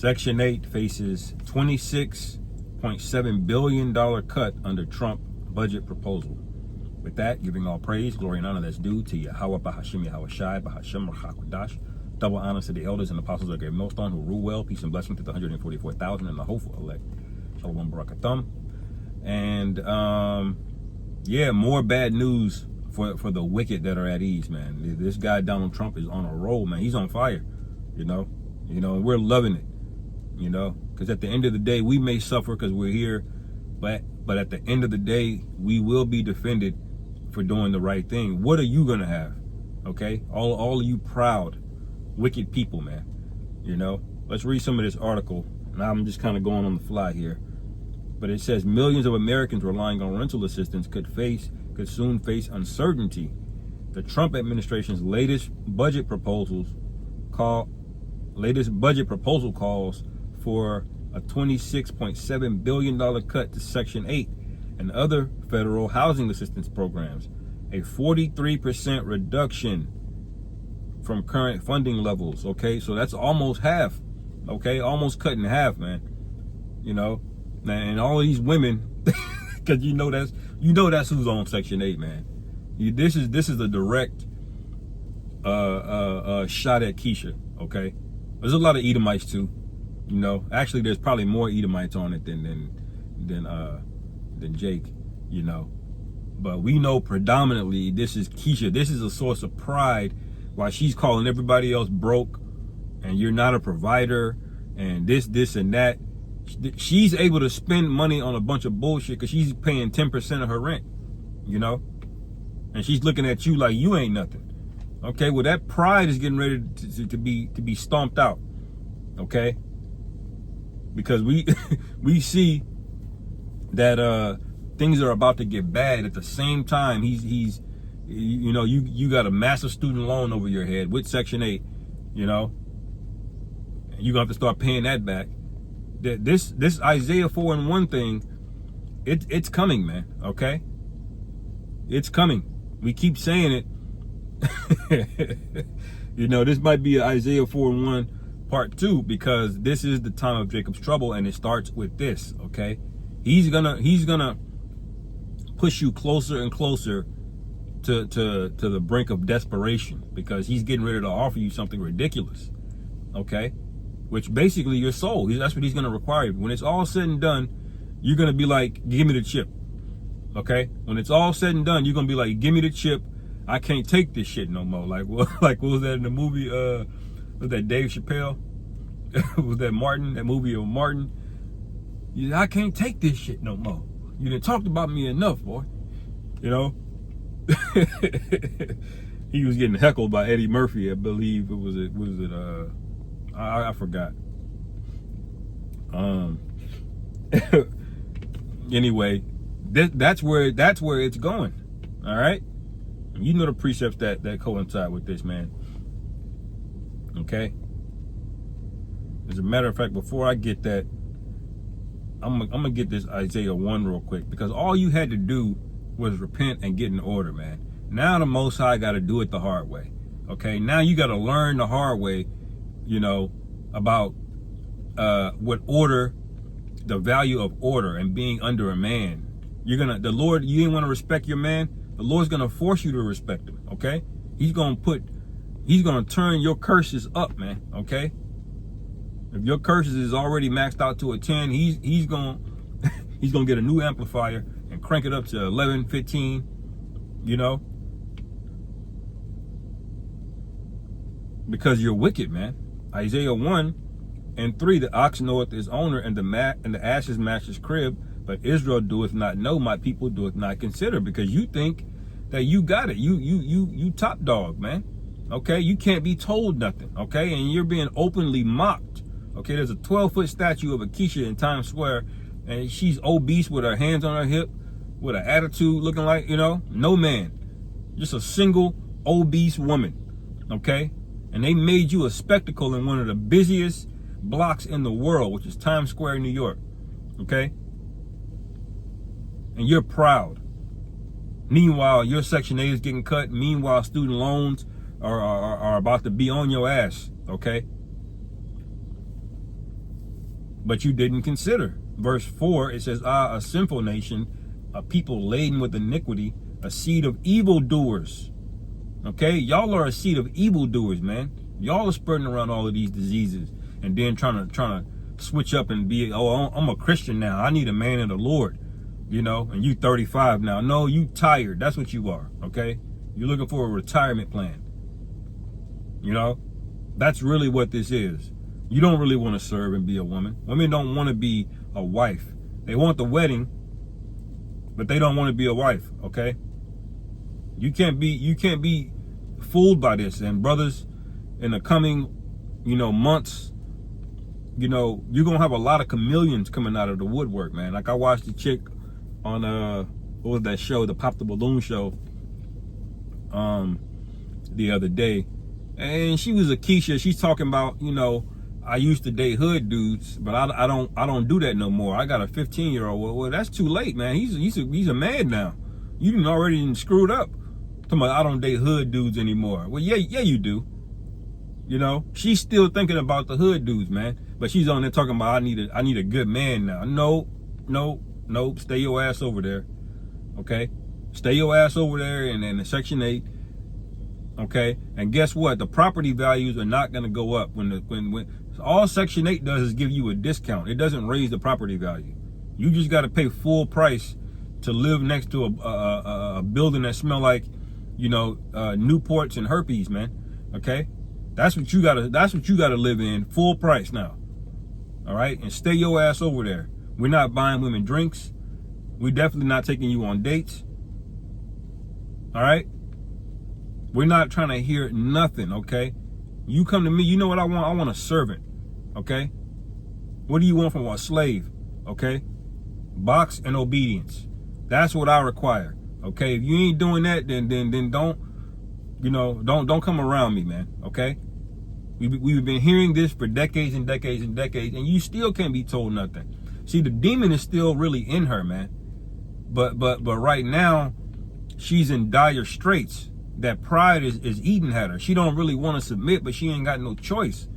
Section 8 faces $26.7 billion cut under Trump budget proposal. With that, giving all praise, glory, and honor that's due to Yahweh, Bahashim, Yahweh Shai, Bahashim, Rachakodash. Double honors to the elders and apostles of Great Millstone who rule well. Peace and blessing to the 144,000 and the hopeful elect. Shalom Barakatum. And, yeah, more bad news for the wicked that are at ease, man. This guy, Donald Trump, is on a roll, man. He's on fire, you know, and we're loving it, because at the end of the day, we may suffer because we're here, but at the end of the day, we will be defended for doing the right thing. What are you going to have? Okay? All of you proud, wicked people, man. Let's read some of this article. And I'm just kind of going on the fly here. But it says millions of Americans relying on rental assistance could soon face uncertainty. The Trump administration's latest budget proposal calls for a $26.7 billion cut to Section 8 and other federal housing assistance programs, a 43% reduction from current funding levels. Okay, so that's almost half. Okay, almost cut in half, man. And all of these women, because that's who's on Section 8, man. This is a direct shot at Keisha. Okay, there's a lot of Edomites too. Actually, there's probably more Edomites on it than Jake. But we know predominantly this is Keisha. This is a source of pride, while she's calling everybody else broke, and you're not a provider, and this and that. She's able to spend money on a bunch of bullshit because she's paying 10% of her rent, and she's looking at you like you ain't nothing. Okay, well, that pride is getting ready to be stomped out. Okay, because we see that things are about to get bad. At the same time, you got a massive student loan over your head with Section 8. You're gonna have to start paying that back. This Isaiah 4:1 thing, it's coming, man. Okay, it's coming. We keep saying it. This might be Isaiah 4:1 part 2, because this is the time of Jacob's trouble, and it starts with this. Okay, he's gonna push you closer and closer to the brink of desperation, because he's getting ready to offer you something ridiculous. Okay, which basically your soul. That's what he's going to require. When it's all said and done, you're going to be like, give me the chip. Okay? When it's all said and done, you're going to be like, give me the chip. I can't take this shit no more. Like what was that in the movie? Was that Dave Chappelle? Was that Martin? That movie of Martin? I can't take this shit no more. You done talked about me enough, boy. He was getting heckled by Eddie Murphy, I believe. I forgot. Anyway, that's where it's going. All right, the precepts that coincide with this, man. Okay. As a matter of fact, before I get that, I'm gonna get this Isaiah 1 real quick, because all you had to do was repent and get in order, man. Now the Most High got to do it the hard way. Okay. Now you got to learn the hard way. About what order, the value of order and being under a man. You didn't want to respect your man. The Lord's gonna force you to respect him. Okay, he's gonna turn your curses up, man. Okay, if your curses is already maxed out to a 10, he's gonna get a new amplifier and crank it up to 11, 15. Because you're wicked, man. Isaiah 1:3, the ox knoweth his owner, and the ass his master's crib, but Israel doeth not know, my people doeth not consider. Because you think that you got it, you top dog, man. Okay, you can't be told nothing. Okay, and you're being openly mocked. Okay, there's a 12-foot statue of Keisha in Times Square, and she's obese with her hands on her hip, with an attitude looking like no man, just a single obese woman. Okay. And they made you a spectacle in one of the busiest blocks in the world, which is Times Square, New York. Okay? And you're proud. Meanwhile, your Section 8 is getting cut. Meanwhile, student loans are about to be on your ass. Okay? but you didn't consider. Verse 4, it says, a sinful nation, a people laden with iniquity, a seed of evildoers. Okay, y'all are a seed of evildoers, man. Y'all are spreading around all of these diseases and then trying to switch up and be, oh, I'm a Christian now. I need a man of the Lord, you know, and you 35 now. No, you tired. That's what you are, okay? You're looking for a retirement plan. You know, that's really what this is. You don't really want to serve and be a woman. Women don't want to be a wife. They want the wedding, but they don't want to be a wife, okay? You can't be fooled by this. And brothers, in the coming, you know, months, you know, you're gonna have a lot of chameleons coming out of the woodwork, man. Like I watched a chick on what was that show, the Pop the Balloon show, the other day, and she was a Keisha. She's talking about, you know, I used to date hood dudes, but I don't do that no more. I got a 15-year-old. Well, that's too late, man. He's a man now. You done already screwed up. Talking about I don't date hood dudes anymore. Well, yeah, you do. You know, she's still thinking about the hood dudes, man. But she's on there talking about I need a good man now. No, stay your ass over there. Okay? Stay your ass over there in Section 8. Okay? And guess what? The property values are not gonna go up when all Section 8 does is give you a discount. It doesn't raise the property value. You just gotta pay full price to live next to a building that smell like, you know, Newports and herpes, man. Okay? That's what you gotta live in, full price now. All right? And stay your ass over there. We're not buying women drinks. We're definitely not taking you on dates. All right? We're not trying to hear nothing, okay? You come to me, you know what I want? I want a servant, okay? What do you want from a slave, okay? Box and obedience. That's what I require, okay? If you ain't doing that, then don't, you know, don't come around me, man, okay? We've been hearing this for decades and decades and decades, and you still can't be told nothing. See, the demon is still really in her, man. But right now, she's in dire straits. That pride is eating at her. She don't really want to submit, but she ain't got no choice.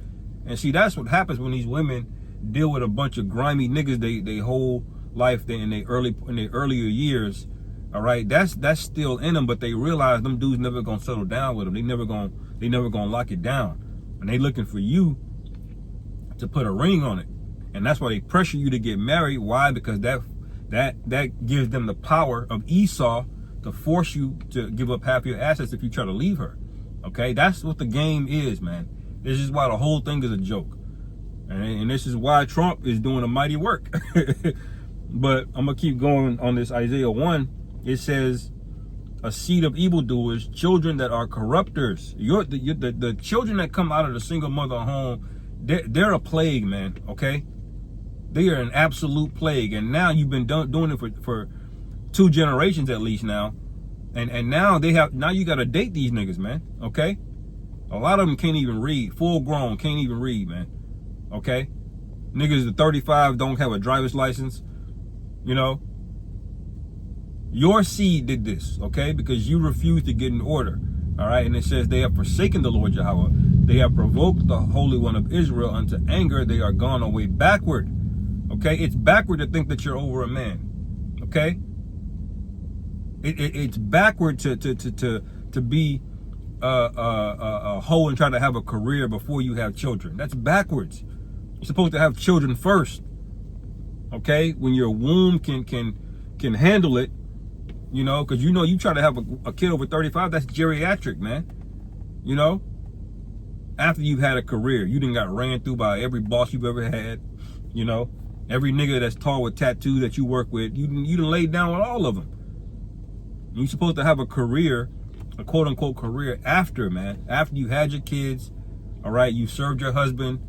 And see, that's what happens when these women deal with a bunch of grimy niggas they whole life in their earlier years. All right, that's still in them, but they realize them dudes never gonna settle down with them. They never gonna lock it down. And they looking for you to put a ring on it. And that's why they pressure you to get married. Why? Because that gives them the power of Esau to force you to give up half your assets if you try to leave her. Okay? That's what the game is, man. This is why the whole thing is a joke. And this is why Trump is doing a mighty work. But I'm going to keep going on this Isaiah 1. It says, a seed of evildoers, children that are corrupters. The children that come out of the single mother home, they're a plague, man. Okay? They are an absolute plague. And now you've been doing it for 2 generations at least now. And now you got to date these niggas, man. Okay? A lot of them can't even read. Full grown, can't even read, man. Okay? Niggas at 35 don't have a driver's license. You know? Your seed did this, okay? Because you refused to get in order. All right? And it says they have forsaken the Lord Yahweh. They have provoked the Holy One of Israel unto anger. They are gone away backward. Okay? It's backward to think that you're over a man. Okay? It's backward to be a hoe and try to have a career before you have children. That's backwards. You're supposed to have children first. Okay? When your womb can handle it, you know, because you try to have a kid over 35, that's geriatric, man. You know? After you've had a career, you done got ran through by every boss you've ever had, you know? Every nigga that's tall with tattoos that you work with, you done laid down with all of them. You're supposed to have a career, a quote-unquote career after, man. After you had your kids, all right, you served your husband,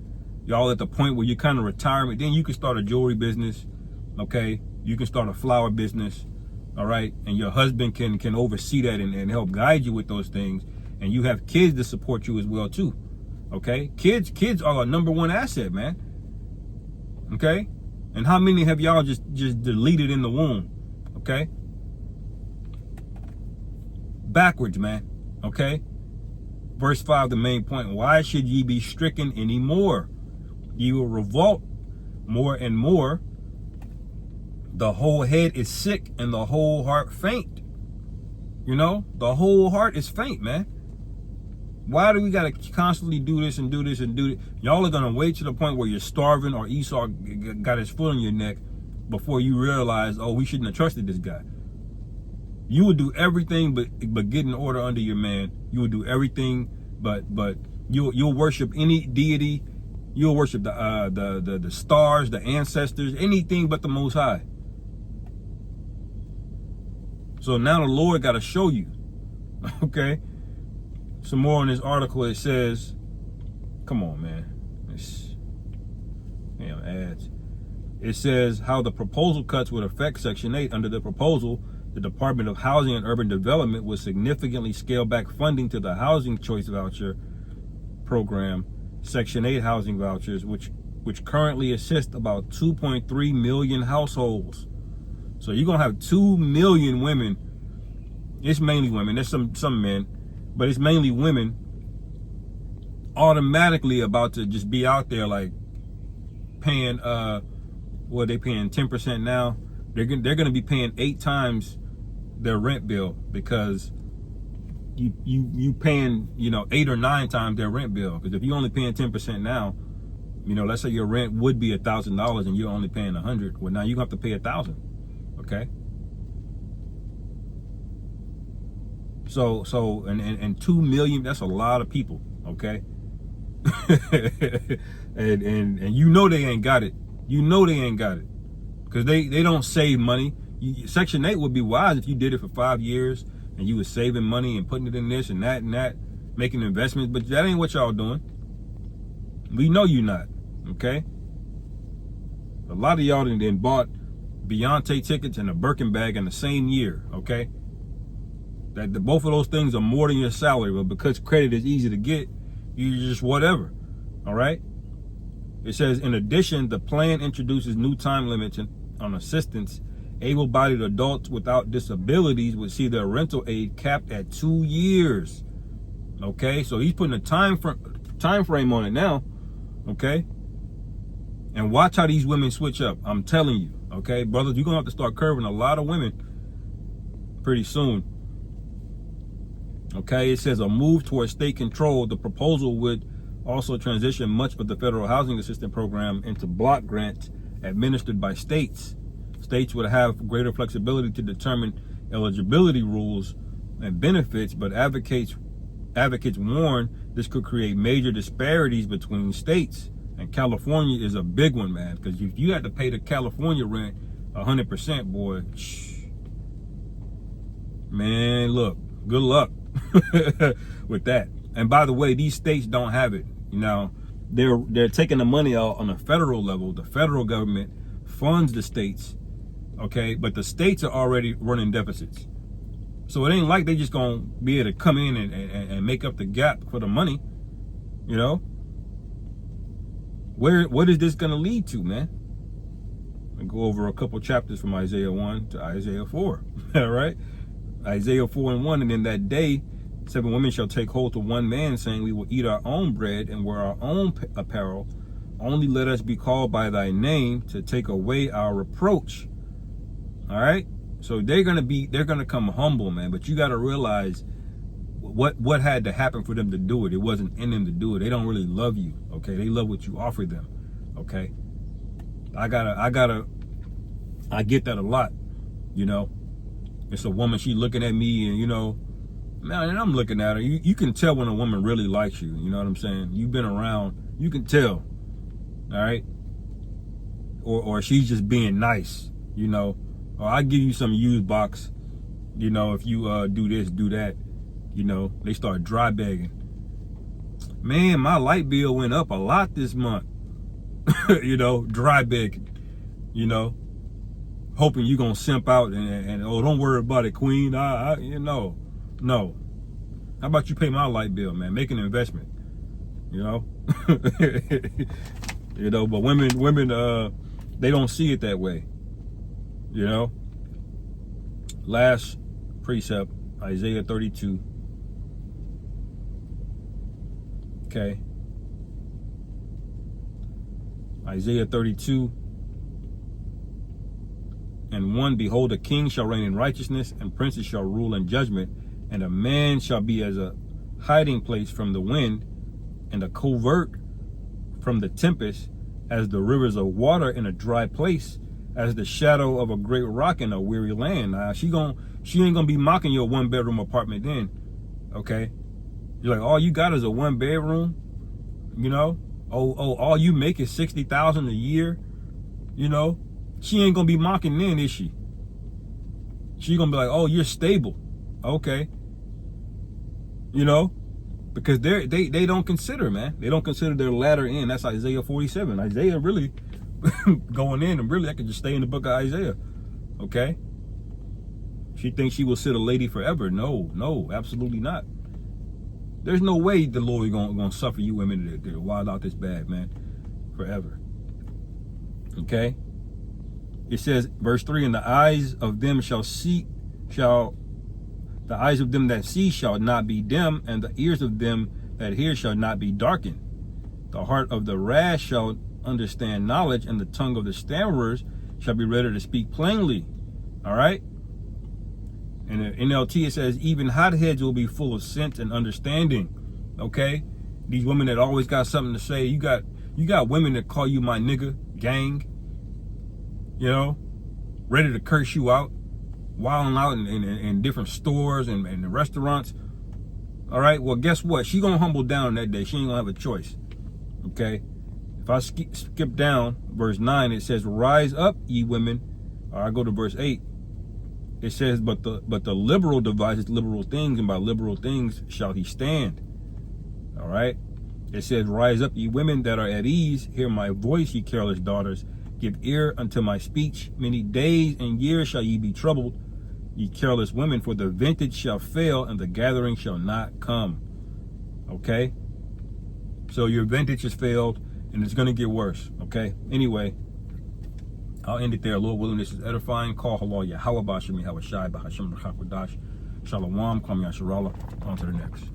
y'all at the point where you're kind of retirement, then you can start a jewelry business, okay? You can start a flower business, all right? And your husband can oversee that and help guide you with those things. And you have kids to support you as well, too, okay? Kids are a #1 asset, man, okay? And how many have y'all just deleted in the womb, okay? Backwards, man. Okay? Verse 5, the main point. Why should ye be stricken anymore? Ye will revolt more and more, the whole head is sick and the whole heart faint. You know, the whole heart is faint, man. Why do we got to constantly do this and do this and do it? Y'all are going to wait to the point where you're starving or Esau got his foot on your neck before you realize, oh, we shouldn't have trusted this guy. You would do everything but get an order under your man. You would do everything but you'll worship any deity. You'll worship the stars, the ancestors, anything but the Most High. So now the Lord got to show you. Okay? Some more in this article. It says, come on, man. Ads. It says how the proposal cuts would affect Section 8. Under the proposal, the Department of Housing and Urban Development would significantly scale back funding to the Housing Choice Voucher program, Section 8 housing vouchers, which currently assist about 2.3 million households. So you're going to have 2 million women. It's mainly women. There's some men, but it's mainly women automatically about to just be out there like paying, they paying 10% now. They're going to be paying 8 times their rent bill because you paying, 8 or 9 times their rent bill. Because if you're only paying 10% now, let's say your rent would be $1,000 and you're only paying $100. Well, now you have to pay $1,000. Okay. So and 2 million, that's a lot of people. Okay. and they ain't got it. They ain't got it because they don't save money. Section 8 would be wise if you did it for 5 years and you was saving money and putting it in this and that, making investments. But that ain't what y'all doing. We know you not. Okay. A lot of y'all then bought Beyonce tickets and a Birkin bag in the same year. Okay. Both of those things are more than your salary, but because credit is easy to get, you just whatever. All right. It says, in addition, the plan introduces new time limits on assistance. Able-bodied adults without disabilities would see their rental aid capped at 2 years. Okay, so he's putting a time frame on it now. Okay, and watch how these women switch up. I'm telling you. Okay, brothers, you're gonna have to start curving a lot of women pretty soon. Okay, it says a move towards state control. The proposal would also transition much of the federal housing assistance program into block grants administered by states. States would have greater flexibility to determine eligibility rules and benefits, but advocates warn this could create major disparities between states. And California is a big one, man, because if you had to pay the California rent 100%, boy, man, look, good luck with that. And by the way, these states don't have it. They're taking the money out on a federal level. The federal government funds the states. Okay, but the states are already running deficits. So it ain't like they just gonna be able to come in and make up the gap for the money. What is this gonna lead to, man? And go over a couple chapters from Isaiah 1 to Isaiah 4. All right, Isaiah 4:1, and in that day 7 women shall take hold to one man, saying, we will eat our own bread and wear our own apparel. Only let us be called by thy name to take away our reproach. All right, so they're gonna come humble, man. But you got to realize what had to happen for them to do it. It wasn't in them to do it. They don't really love you. Okay, they love what you offer them. Okay, I get that a lot. It's a woman. She looking at me, and man, and I'm looking at her. You can tell when a woman really likes you. You know what I'm saying? You've been around. You can tell. All right, or she's just being nice. Or I give you some used box, if you do this, do that, they start dry begging. Man, my light bill went up a lot this month. Dry begging, hoping you gonna simp out and oh, don't worry about it, queen. No. How about you pay my light bill, man? Make an investment, but women, they don't see it that way. Last precept, Isaiah 32. Okay. Isaiah 32 and 1, behold, a king shall reign in righteousness, and princes shall rule in judgment, and a man shall be as a hiding place from the wind, and a covert from the tempest, as the rivers of water in a dry place, as the shadow of a great rock in a weary land. She ain't gonna be mocking your 1-bedroom apartment then, okay? You're like, all you got is a 1-bedroom, you know? All you make is $60,000 a year, you know? She ain't gonna be mocking then, is she? She gonna be like, oh, you're stable, okay? You know, because they don't consider, man. They don't consider their latter end. That's Isaiah 47. Isaiah really going in, and really I could just stay in the book of Isaiah, okay? She thinks she will sit a lady forever. No, absolutely not. There's no way the Lord gonna suffer you women to wild out this bad, man, forever. Okay? It says, verse 3, and the eyes of them the eyes of them that see shall not be dim, and the ears of them that hear shall not be darkened. The heart of the rash shall understand knowledge, and the tongue of the stammerers shall be ready to speak plainly. All right? And in NLT it says, even hotheads will be full of sense and understanding. Okay? These women that always got something to say. You got women that call you my nigga, gang, you know, ready to curse you out, wilding out in different stores and restaurants. All right, well, guess what? She gonna humble down that day. She ain't gonna have a choice. Okay? If I skip down, verse 9, it says, rise up, ye women. Or I go to verse 8. It says, but the liberal devises liberal things, and by liberal things shall he stand. All right? It says, rise up, ye women that are at ease. Hear my voice, ye careless daughters. Give ear unto my speech. Many days and years shall ye be troubled, ye careless women, for the vintage shall fail, and the gathering shall not come. Okay? So your vintage has failed, and it's going to get worse. Okay? Anyway, I'll end it there. Lord willing, this is edifying. Call halal Yahweh Bashim Yahweh Shai Bahashim Rachakwadash. Shalom. Kwam Yasharallah. On to the next.